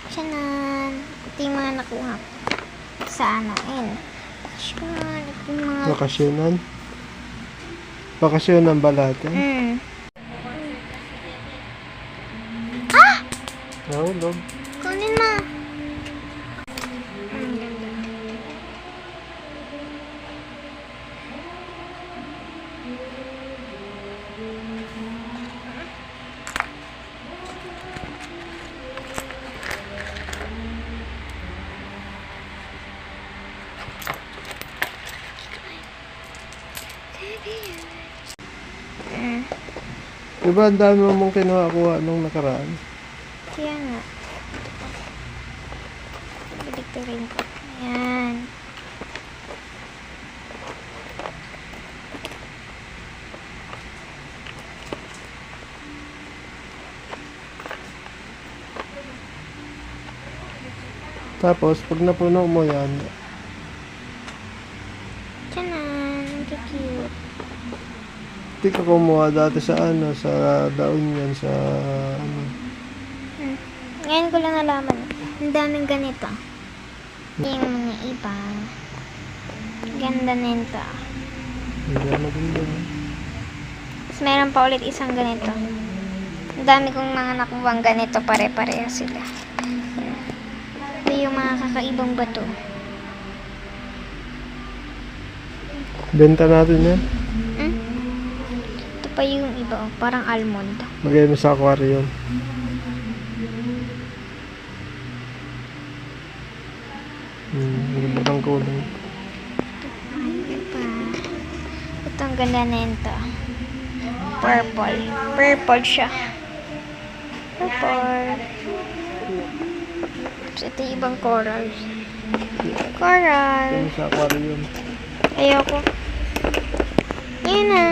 Tiyanan. Ito yung mga nakuha ko. Sa ano, ayun. Bakasyon. Ito yung mga... Bakasyonan. Bakasyonan ba lahat yan? Nahulog. Kunin mo. Ganda. Diba ang dami mong kinuha-kuha nung nakaraan? Kaya nga. Balik ko rin ko. Ayan. Tapos, pag napuno mo yan, Tiyanan. Ang cute. hindi ka kumuha dati sa ano, sa daon yan, sa ano. Ngayon ko lang nalaman. Ang daming ganito. Yung mga iba. Ganda nito. Hindi na maganda. Tapos meron pa ulit isang ganito. Ang dami kong mga nakuwang ganito. Pare-pareha sila. Ito yung mga kakaibang bato. Benta natin yan. Ito pa yung iba. Oh, parang almond. Lagay mo sa aquarium. Ganda ng kulay. Ano pa? Ito ang ganda nito. Purple. Purple siya. Purple. Tapos ito yung ibang coral. Coral. Lagay mo sa aquarium. Ayoko. Yan na.